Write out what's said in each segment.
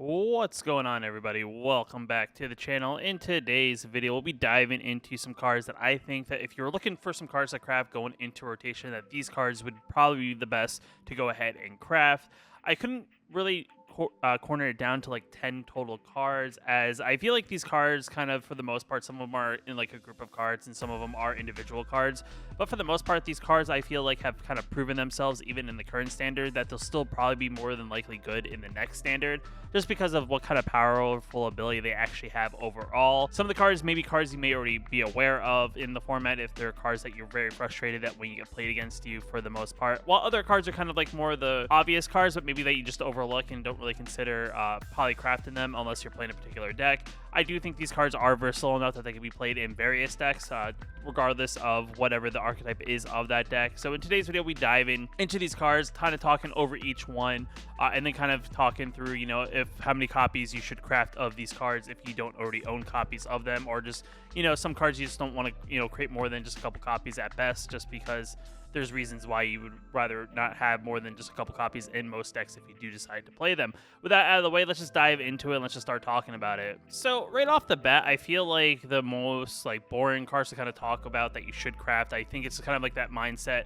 What's going on, everybody? Welcome back to the channel. In today's video, we'll be diving into some cards that I think that if you're looking for some cards to craft going into rotation, that these cards would probably be the best to go ahead and craft. I couldn't really corner it down to like 10 total cards, as I feel like these cards kind of, for the most part, some of them are in like a group of cards and some of them are individual cards, but for the most part these cards I feel like have kind of proven themselves even in the current standard, that they'll still probably be more than likely good in the next standard, just because of what kind of powerful ability they actually have overall. Some of the cards may be cards you may already be aware of in the format if they're cards that you're very frustrated at when you get played against you for the most part, while other cards are kind of like more the obvious cards but maybe that you just overlook and don't really consider polycrafting them unless you're playing a particular deck. I do think these cards are versatile enough that they can be played in various decks, regardless of whatever the archetype is of that deck. So in today's video, we dive into these cards, kind of talking over each one, and then kind of talking through, if how many copies you should craft of these cards if you don't already own copies of them, or just, some cards you just don't want to, create more than just a couple copies at best, just because there's reasons why you would rather not have more than just a couple copies in most decks if you do decide to play them. With that out of the way, let's just dive into it and let's just start talking about it. So right off the bat, I feel like the most boring cards to kind of talk about that you should craft, I think it's kind of like that mindset,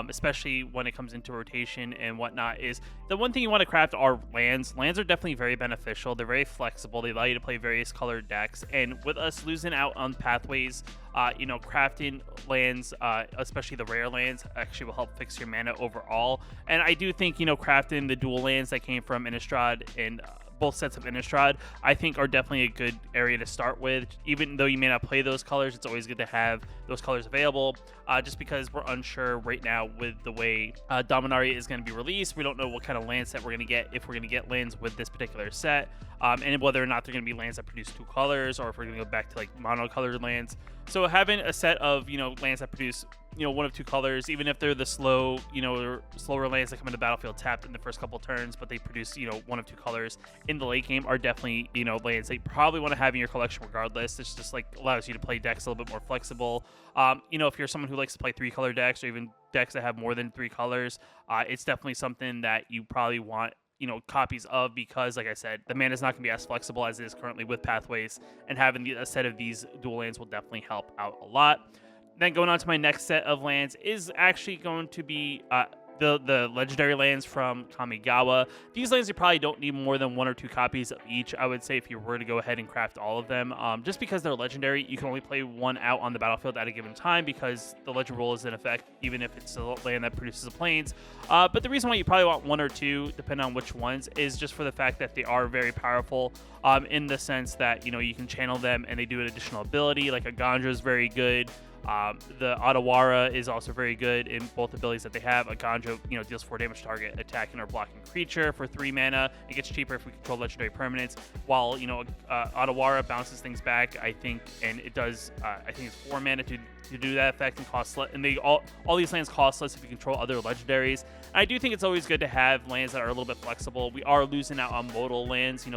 especially when it comes into rotation and whatnot, is the one thing you want to craft are lands. Lands are definitely very beneficial. They're very flexible. They allow you to play various colored decks. And with us losing out on pathways, crafting lands, especially the rare lands, actually will help fix your mana overall. And I do think, crafting the dual lands that came from Innistrad and both sets of Innistrad, I think are definitely a good area to start with. Even though you may not play those colors, it's always good to have those colors available, just because we're unsure right now with the way Dominaria is going to be released. We don't know what kind of land set we're going to get, if we're going to get lands with this particular set, and whether or not they're going to be lands that produce two colors, or if we're going to go back to like monocolored lands. So having a set of, lands that produce, one of two colors, even if they're the slow, slower lands that come into the battlefield tapped in the first couple turns, but they produce, one of two colors in the late game, are definitely, lands that you probably want to have in your collection regardless. It's just allows you to play decks a little bit more flexible. If you're someone who likes to play 3-color decks, or even decks that have more than 3 colors, it's definitely something that you probably want copies of, because like I said, the mana is not going to be as flexible as it is currently with pathways, and having a set of these dual lands will definitely help out a lot. Then going on to my next set of lands is actually going to be the legendary lands from Kamigawa. These lands you probably don't need more than 1 or 2 copies of each, I would say, if you were to go ahead and craft all of them. Just because they're legendary, you can only play 1 out on the battlefield at a given time, because the legend rule is in effect even if it's a land that produces a plains. But the reason why you probably want 1 or 2, depending on which ones, is just for the fact that they are very powerful, in the sense that, you can channel them and they do an additional ability. Like a Gandra is very good. The Otawara is also very good in both abilities that they have. A Gandra, deals 4 damage to target attacking or blocking creature for 3 mana. It gets cheaper if we control legendary permanents, while, Otawara bounces things back, I think, and it does, I think it's 4 mana to do that effect, and costs less, and all these lands cost less if you control other legendaries. And I do think it's always good to have lands that are a little bit flexible. We are losing out on modal lands,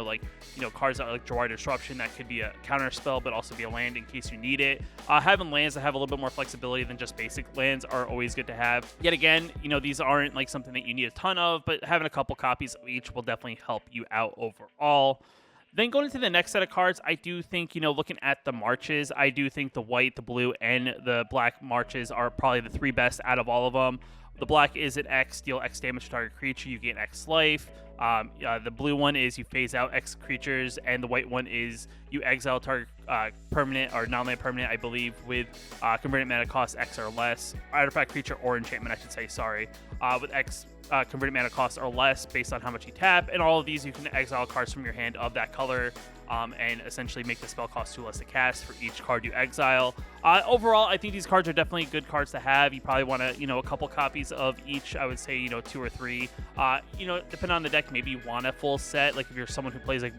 cards that are like Jawari Disruption, that could be a counter spell but also be a land in case you need it. Having lands that have a little bit more flexibility than just basic lands are always good to have. Yet again, these aren't like something that you need a ton of, but having a couple copies of each will definitely help you out overall. Then going into the next set of cards, I do think, looking at the marches, I do think the white, the blue, and the black marches are probably the 3 best out of all of them. The black is an X, deal X damage to target creature, you gain X life. The blue one is you phase out X creatures, and the white one is you exile target permanent or non-land permanent, I believe, with converted mana cost X or less. Artifact, creature, or enchantment, I should say, sorry. With X converted mana cost or less based on how much you tap, and all of these you can exile cards from your hand of that color, and essentially make the spell cost 2 less to cast for each card you exile. Overall, I think these cards are definitely good cards to have. You probably want to, a couple copies of each. I would say, 2 or 3. Depending on the deck, maybe you want a full set. Like if you're someone who plays like,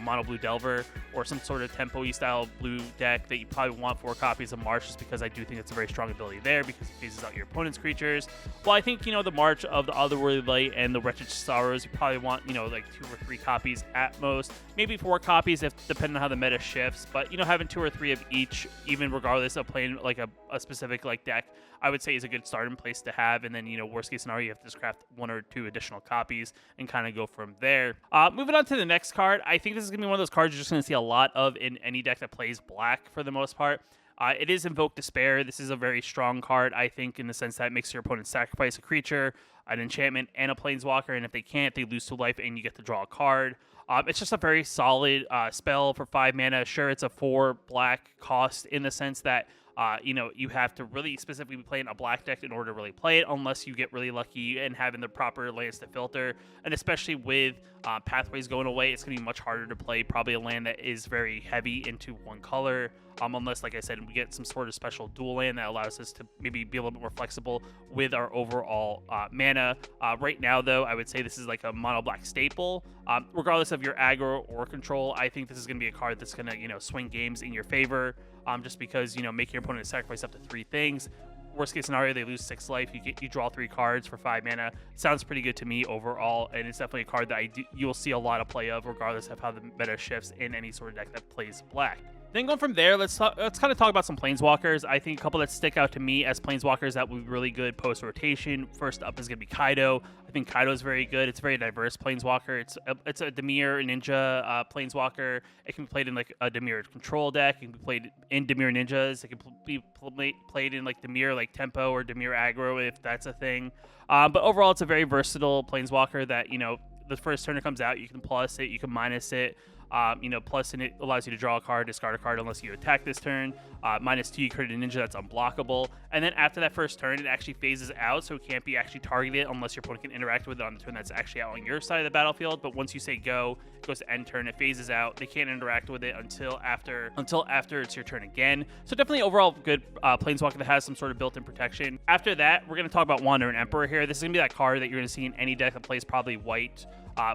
mono blue Delver or some sort of tempo-y style blue deck, that you probably want 4 copies of March, just because I do think it's a very strong ability there, because it phases out your opponent's creatures. Well, I think, the March of the Otherworldly Light and the Wretched Sorrows, you probably want, like 2 or 3 copies at most. Maybe 4 copies if depending on how the meta shifts, but having 2 or 3 of each, even regardless of playing like a specific deck, I would say is a good starting place to have. And then worst case scenario, you have to just craft 1 or 2 additional copies and kind kind of go from there. Moving on to the next card, I think this is going to be one of those cards you're just going to see a lot of in any deck that plays black for the most part. It is Invoke Despair. This is a very strong card, I think, in the sense that it makes your opponent sacrifice a creature, an enchantment, and a planeswalker, and if they can't, they lose 2 life, and you get to draw a card. It's just a very solid spell for 5 mana. Sure, it's a 4 black cost in the sense that you have to really specifically be playing a black deck in order to really play it, unless you get really lucky and having the proper lands to filter. And especially with pathways going away, it's going to be much harder to play probably a land that is very heavy into one color. Unless, like I said, we get some sort of special dual land that allows us to maybe be a little bit more flexible with our overall mana. Right now, though, I would say this is like a mono black staple. Regardless of your aggro or control, I think this is going to be a card that's going to, swing games in your favor. Just because, making your opponent sacrifice up to 3 things. Worst case scenario, they lose 6 life. You draw 3 cards for 5 mana. Sounds pretty good to me overall, and it's definitely a card that you'll see a lot of play of, regardless of how the meta shifts in any sort of deck that plays black. Then going from there, let's kind of talk about some Planeswalkers. I think a couple that stick out to me as Planeswalkers that would be really good post-rotation. First up is going to be Kaido. I think Kaido is very good. It's a very diverse Planeswalker. It's a Dimir Ninja Planeswalker. It can be played in like a Dimir control deck. It can be played in Dimir Ninjas. It can be played in like Dimir like Tempo or Dimir Aggro if that's a thing. But overall, it's a very versatile Planeswalker that, the first turn it comes out, you can plus it, you can minus it. Plus, and it allows you to draw a card, discard a card unless you attack this turn. -2, you create a ninja that's unblockable. And then after that first turn, it actually phases out, so it can't be actually targeted unless your opponent can interact with it on the turn that's actually out on your side of the battlefield. But once you say go, it goes to end turn, it phases out. They can't interact with it until after it's your turn again. So definitely overall good Planeswalker that has some sort of built-in protection. After that, we're going to talk about Wandering Emperor here. This is going to be that card that you're going to see in any deck that plays probably white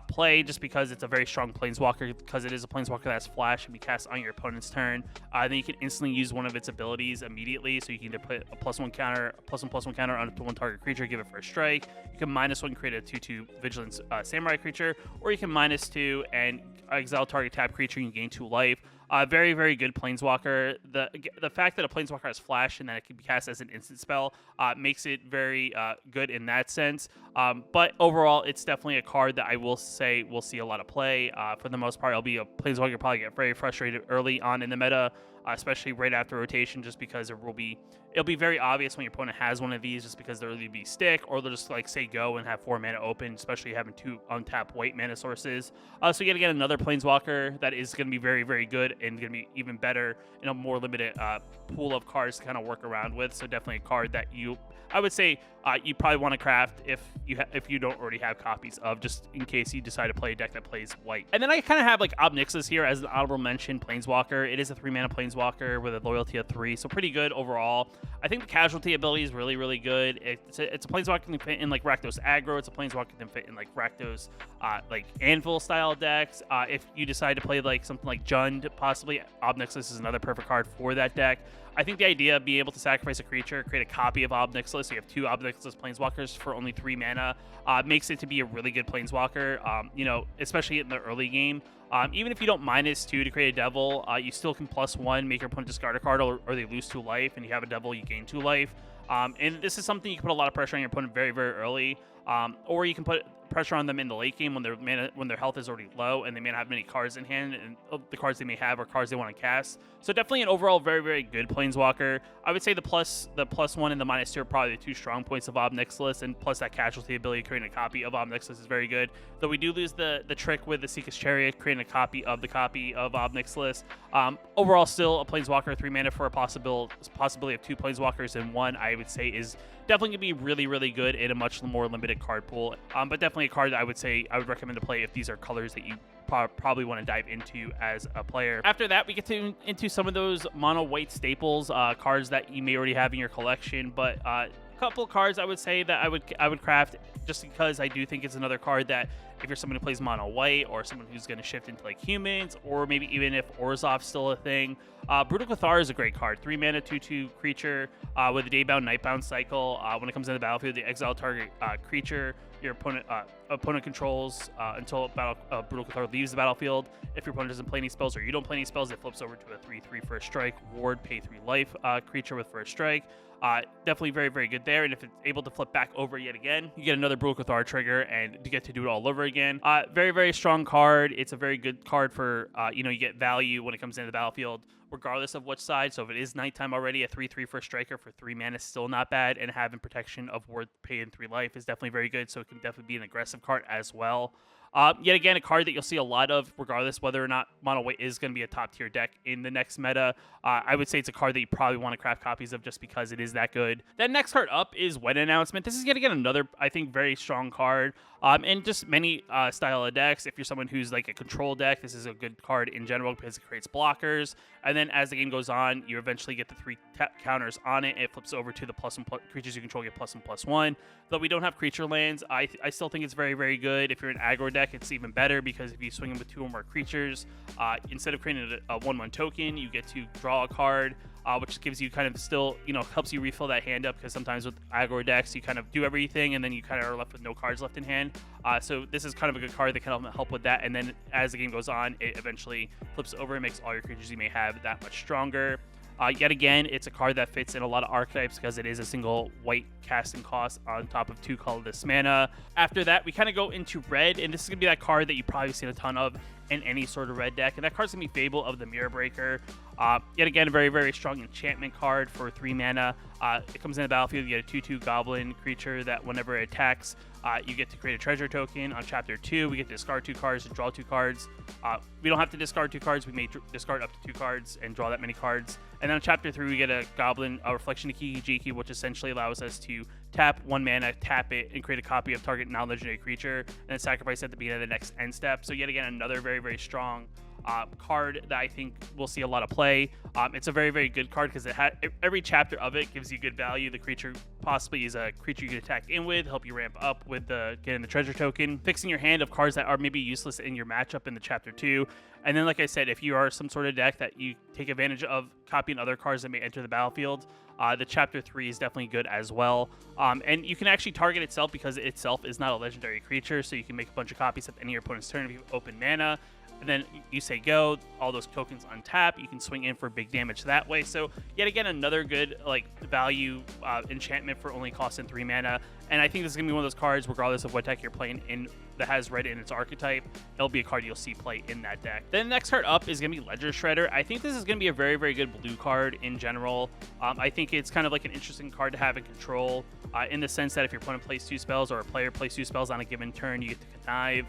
play, just because it's a very strong Planeswalker, because it is a Planeswalker that has flash and be cast on your opponent's turn. Then you can instantly use one of its abilities immediately, so you can either put a +1 counter, +1/+1 counter on up to 1 target creature, give it first strike. You can -1 create a 2/2 Vigilance Samurai creature, or you can -2 and exile target tap creature and you gain 2 life. Very, very good Planeswalker. The fact that a Planeswalker has flash and that it can be cast as an instant spell makes it very good in that sense. But overall, it's definitely a card that I will say we'll see a lot of play. For the most part, it'll be a Planeswalker you'll probably get very frustrated early on in the meta, especially right after rotation, just because it'll be very obvious when your opponent has one of these, just because they'll either be stick or they'll just like say go and have 4 mana open, especially having 2 untapped white mana sources. So you gotta get another Planeswalker that is gonna be very, very good and gonna be even better in a more limited pool of cards to kind of work around with. So definitely a card that I would say you probably want to craft if you don't already have copies of, just in case you decide to play a deck that plays white. And then I kind of have like Obnixis here as an honorable mention Planeswalker. It is a 3 mana Planeswalker with a loyalty of 3, so pretty good overall. I think the casualty ability is really, really good. It's a Planeswalker that can fit in like Rakdos aggro. It's a Planeswalker that can fit in like Rakdos like Anvil style decks. If you decide to play like something like Jund, possibly Obnixis is another perfect card for that deck. I think the idea of being able to sacrifice a creature, create a copy of Obnixis, so you have 2 Obnixis Planeswalkers for only 3 mana, makes it to be a really good Planeswalker, especially in the early game. Even if you don't -2 to create a devil, you still can +1, make your opponent discard a card, or they lose 2 life, and you have a devil, you gain 2 life. And this is something you can put a lot of pressure on your opponent very, very early, or you can put pressure on them in the late game when their health is already low and they may not have many cards in hand, and the cards they may have are cards they want to cast. So definitely an overall very, very good Planeswalker. I would say the +1 and the -2 are probably the 2 strong points of Obnixis, and plus that casualty ability, creating a copy of Obnixis, is very good. Though we do lose the trick with the Seeker's Chariot, creating a copy of Obnixis. Overall, still a Planeswalker, 3 mana for a possibility of 2 Planeswalkers in 1, I would say is definitely going to be really, really good in a much more limited card pool. But definitely a card that I would recommend to play if these are colors that you probably want to dive into as a player. After that, we get into some of those mono white staples, cards that you may already have in your collection, but a couple of cards I would say that I would craft, just because I do think it's another card that if you're someone who plays mono white, or someone who's going to shift into like humans, or maybe even if Orzhov's still a thing, Brutal Cathar is a great card. 3 mana 2/2 creature with a daybound nightbound cycle. When it comes into the battlefield, the exile target creature your opponent controls until Brutal Cathar leaves the battlefield. If your opponent doesn't play any spells or you don't play any spells, it flips over to a 3/3 first strike ward, pay 3 life creature with first strike. Definitely very, very good there. And if it's able to flip back over yet again, you get another Brutal Cathar trigger and you get to do it all over again. Very, very strong card. It's a very good card for, you get value when it comes into the battlefield, regardless of which side. So if it is nighttime already, a 3/3 for striker for 3 mana is still not bad. And having protection of ward, pay, and 3 life is definitely very good. So it can definitely be an aggressive card as well. Yet again, a card that you'll see a lot of, regardless whether or not Mono White is going to be a top tier deck in the next meta. I would say it's a card that you probably want to craft copies of just because it is that good. Then next card up is Wet Announcement. This is going to get another, I think, very strong card. And just many style of decks. If you're someone who's like a control deck, this is a good card in general because it creates blockers. And then as the game goes on, you eventually get the 3 counters on it. It flips over to the +1+ creatures you control get +1/+1. Though we don't have creature lands, I still think it's very, very good. If you're an aggro deck, it's even better because if you swing in with 2 or more creatures, instead of creating a 1/1 token, you get to draw a card. Which gives you kind of still, helps you refill that hand up because sometimes with aggro decks, you kind of do everything and then you kind of are left with no cards left in hand. So this is kind of a good card that can help with that. And then as the game goes on, it eventually flips over and makes all your creatures you may have that much stronger. Yet again, it's a card that fits in a lot of archetypes because it is a single white casting cost on top of 2 colorless mana. After that, we kind of go into red, and this is going to be that card that you've probably seen a ton of in any sort of red deck, and that card's going to be Fable of the Mirror Breaker. Yet again, a very, very strong enchantment card for 3 mana. It comes in the battlefield, you get a 2/2 goblin creature that whenever it attacks, you get to create a treasure token. On chapter 2, we get to discard 2 cards and draw 2 cards. We don't have to discard 2 cards. We may discard up to 2 cards and draw that many cards. And then on chapter 3, we get a goblin, a reflection of Kiki-Jiki, which essentially allows us to tap 1 mana, tap it, and create a copy of target non-legendary creature, and then sacrifice at the beginning of the next end step. So yet again, another very, very strong card that I think we'll see a lot of play. It's a very, very good card because every chapter of it gives you good value. The creature possibly is a creature you can attack in with, help you ramp up with getting the treasure token, fixing your hand of cards that are maybe useless in your matchup in the chapter 2. And then, like I said, if you are some sort of deck that you take advantage of copying other cards that may enter the battlefield, the chapter 3 is definitely good as well. And you can actually target itself because it itself is not a legendary creature, so you can make a bunch of copies at any of your opponent's turn if you have open mana. And then you say go, all those tokens untap, you can swing in for big damage that way. So yet again, another good value enchantment for only costing 3 mana. And I think this is going to be one of those cards, regardless of what deck you're playing in, that has red in its archetype. It'll be a card you'll see play in that deck. Then the next card up is going to be Ledger Shredder. I think this is going to be a very, very good blue card in general. I think it's kind of like an interesting card to have in control, in the sense that if your opponent plays 2 spells or a player plays 2 spells on a given turn, you get to connive.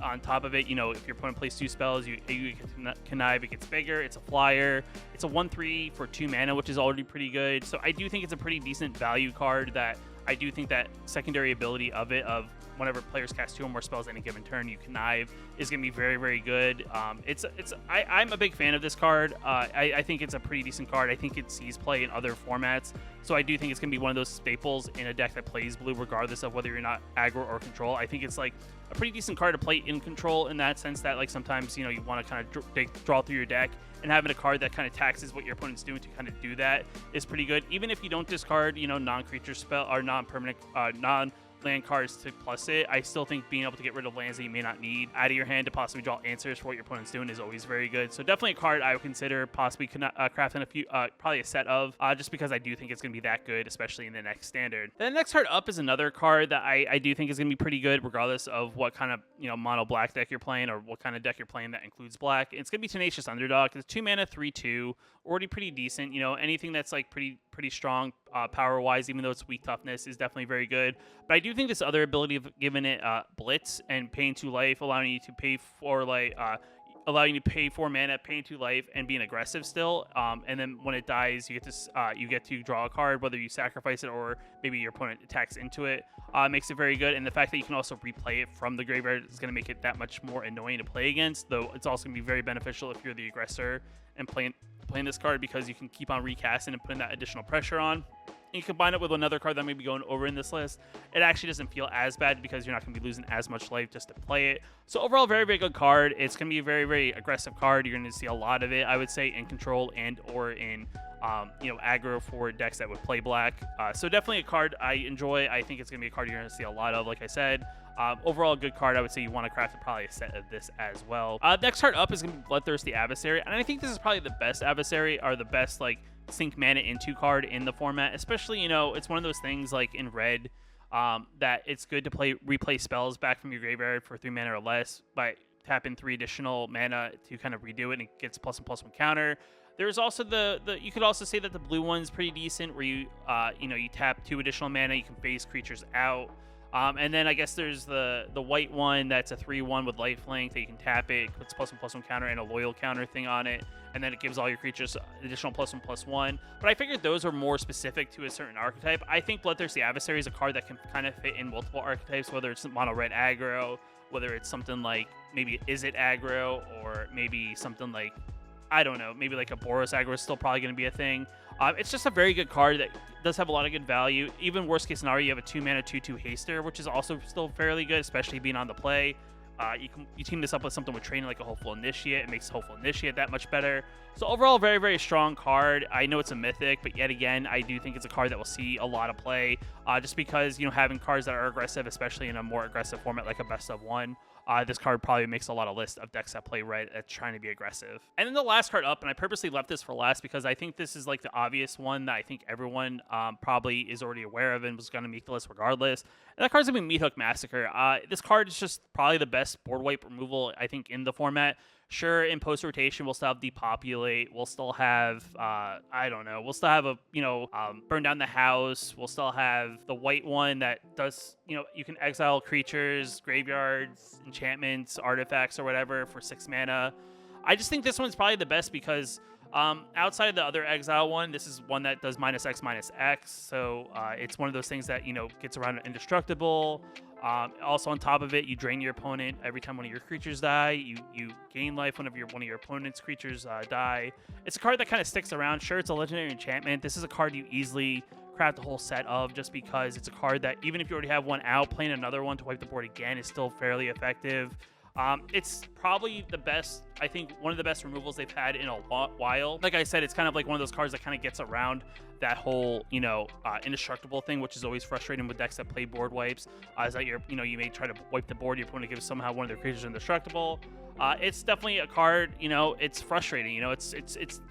On top of it, if your opponent plays 2 spells, you get to connive, it gets bigger. It's a flyer. It's a 1/3 for 2 mana, which is already pretty good. So I do think it's a pretty decent value card that I do think that secondary ability of it, of whenever players cast 2 or more spells any given turn, you connive, is going to be very, very good. I'm a big fan of this card. I think it's a pretty decent card. I think it sees play in other formats. So I do think it's going to be one of those staples in a deck that plays blue, regardless of whether you're not aggro or control. I think it's like a pretty decent card to play in control, in that sense that sometimes you want to kind of draw through your deck, and having a card that kind of taxes what your opponent's doing to kind of do that is pretty good. Even if you don't discard non-creature spell or non-permanent land cards to plus it, I still think being able to get rid of lands that you may not need out of your hand to possibly draw answers for what your opponent's doing is always very good. So definitely a card I would consider possibly crafting a few, probably a set of, just because I do think it's going to be that good, especially in the next standard. Then the next card up is another card that I do think is going to be pretty good, regardless of what kind of mono black deck you're playing or what kind of deck you're playing that includes black. It's going to be Tenacious Underdog. It's 2 mana, 3/2, already pretty decent. Anything that's pretty strong power wise, even though it's weak toughness, is definitely very good. But I do think this other ability of giving it blitz and paying 2 life, allowing you to pay for allowing you to pay 4 mana, paying 2 life, and being aggressive still. And then when it dies, you get to draw a card, whether you sacrifice it or maybe your opponent attacks into it. Makes it very good. And the fact that you can also replay it from the graveyard is going to make it that much more annoying to play against. Though it's also going to be very beneficial if you're the aggressor and playing this card, because you can keep on recasting and putting that additional pressure on. You combine it with another card that may be going over in this list, it actually doesn't feel as bad because you're not going to be losing as much life just to play it. So overall, very, very good card. It's going to be a very, very aggressive card. You're going to see a lot of it, I would say, in control and or in you know, aggro for decks that would play black. So definitely a card I enjoy. I think it's going to be a card you're going to see a lot of, like I said. Overall, a good card. I would say you want to craft probably a set of this as well. Next card up is going to be Bloodthirsty Adversary, and I think this is probably the best adversary, or the best like sink mana into card in the format. Especially, you know, it's one of those things like in red that it's good to replay spells back from your graveyard for 3 mana or less by tapping 3 additional mana to kind of redo it, and it gets +1/+1 counter. There's also you could also say that the blue one's pretty decent, where you you know, you tap 2 additional mana, you can phase creatures out. And then I guess there's the white one that's a 3/1 with lifelink that you can tap it, puts +1/+1 counter and a loyal counter thing on it, and then it gives all your creatures additional +1/+1. But I figured those are more specific to a certain archetype. I think Bloodthirsty Adversary is a card that can kind of fit in multiple archetypes, whether it's mono red aggro, whether it's something like maybe is it aggro, or maybe something like, I don't know, maybe like a Boros aggro is still probably going to be a thing. It's just a very good card that does have a lot of good value. Even worst case scenario, you have a 2 mana 2/2 haster, which is also still fairly good, especially being on the play. You team this up with something with training like a Hopeful Initiate. It makes Hopeful Initiate that much better. So overall, very, very strong card. I know it's a mythic, but yet again, I do think it's a card that will see a lot of play, just because, you know, having cards that are aggressive, especially in a more aggressive format like a best of one. This card probably makes a lot of lists of decks that play red that's trying to be aggressive. And then the last card up, and I purposely left this for last because I think this is like the obvious one that I think everyone probably is already aware of and was going to make the list regardless. And that card's going to be Meathook Massacre. This card is just probably the best board wipe removal, I think, in the format. Sure, in post-rotation, we'll still have Depopulate. We'll still have, I don't know, we'll still have a, you know, Burn Down the House. We'll still have the white one that does, you know, you can exile creatures, graveyards, enchantments, artifacts, or whatever for 6 mana. I just think this one's probably the best because outside of the other exile one, this is one that does -X/-X. So it's one of those things that, you know, gets around indestructible. Also on top of it, you drain your opponent every time one of your creatures die. You gain life whenever one of your opponent's creatures die. It's a card that kind of sticks around. Sure, it's a legendary enchantment. This is a card you easily craft a whole set of, just because it's a card that even if you already have one out, playing another one to wipe the board again is still fairly effective. It's probably the best, I think, one of the best removals they've had in a while. Like I said, it's kind of like one of those cards that kind of gets around that whole, you know, indestructible thing, which is always frustrating with decks that play board wipes. Is that you may try to wipe the board, your opponent gives somehow one of their creatures indestructible. It's definitely a card, you know, it's frustrating. You know, it's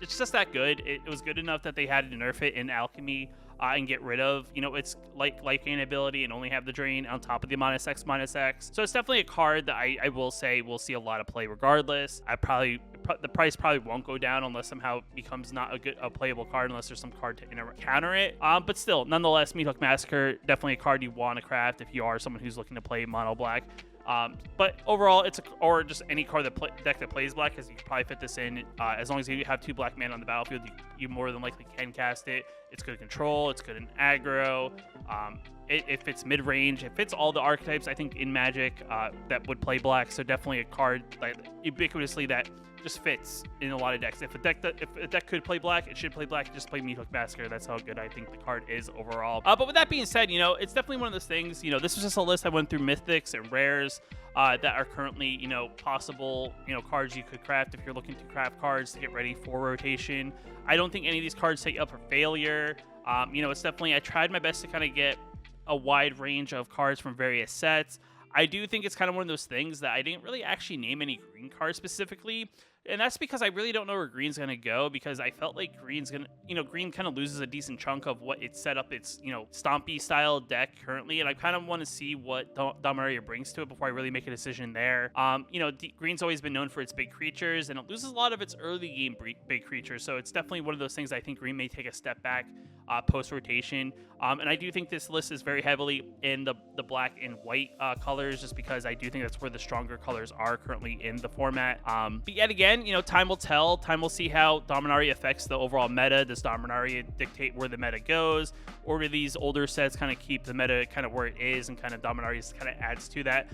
just that good. It was good enough that they had to nerf it in Alchemy. And get rid of, you know, its like life gain ability and only have the drain on top of the -X/-X. So it's definitely a card that I will say will see a lot of play regardless. The price probably won't go down unless somehow it becomes not a playable card, unless there's some card to counter it. But still, nonetheless, Meathook Massacre, definitely a card you want to craft if you are someone who's looking to play mono black. But overall, or just any card deck that plays black, because you can probably fit this in. As long as you have 2 black mana on the battlefield, you more than likely can cast it. It's good in control. It's good in aggro. It fits mid-range. It fits all the archetypes, I think, in Magic that would play black. So definitely a card like ubiquitously that just fits in a lot of decks. If a deck could play black, it should play black. Just play Meathook Massacre. That's how good I think the card is overall. But with that being said, you know, it's definitely one of those things. You know, this was just a list I went through mythics and rares that are currently, you know, possible, you know, cards you could craft if you're looking to craft cards to get ready for rotation. I don't think any of these cards set you up for failure. You know, it's definitely, I tried my best to kind of get a wide range of cards from various sets. I do think it's kind of one of those things that I didn't really actually name any green cards specifically. And that's because I really don't know where green's going to go, because I felt like green's going to, you know, green kind of loses a decent chunk of what it's set up its, you know, stompy style deck currently. And I kind of want to see what Dominaria brings to it before I really make a decision there. You know, green's always been known for its big creatures, and it loses a lot of its early game big creatures. So it's definitely one of those things I think green may take a step back post rotation. And I do think this list is very heavily in the black and white colors, just because I do think that's where the stronger colors are currently in the format. But yet again, you know, time will tell. Time will see how Dominaria affects the overall meta. Does Dominaria dictate where the meta goes, or do these older sets kind of keep the meta kind of where it is, and kind of Dominaria kind of adds to that?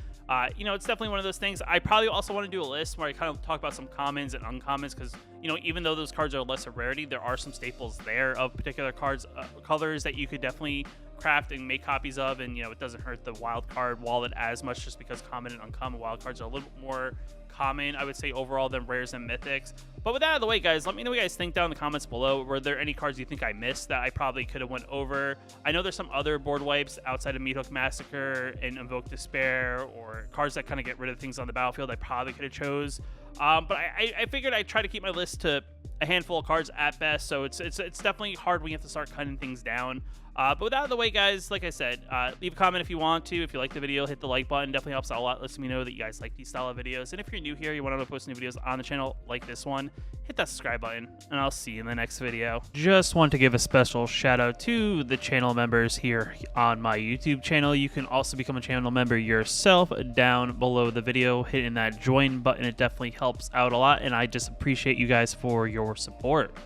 You know, it's definitely one of those things. I probably also want to do a list where I kind of talk about some commons and uncommons, because, you know, even though those cards are less of rarity, there are some staples there of particular cards, colors that you could definitely craft and make copies of, and it doesn't hurt the wild card wallet as much, just because common and uncommon wild cards are a little bit more common, I would say, overall than rares and mythics. But with that out of the way, guys, let me know what you guys think down in the comments below. Were there any cards you think I missed that I probably could have went over? I know there's some other board wipes outside of Meathook Massacre and Invoke Despair, or cards that kind of get rid of things on the battlefield I probably could have chose. But I figured I'd try to keep my list to a handful of cards at best, so it's definitely hard when you have to start cutting things down. But with that out of the way, guys, like I said, leave a comment if you want to. If you like the video, hit the like button. Definitely helps out a lot. Lets me know that you guys like these style of videos. And if you're new here, you want to post new videos on the channel like this one, hit that subscribe button, and I'll see you in the next video. Just want to give a special shout out to the channel members here on my YouTube channel. You can also become a channel member yourself down below the video, hitting that join button. It definitely helps out a lot, and I just appreciate you guys for your support.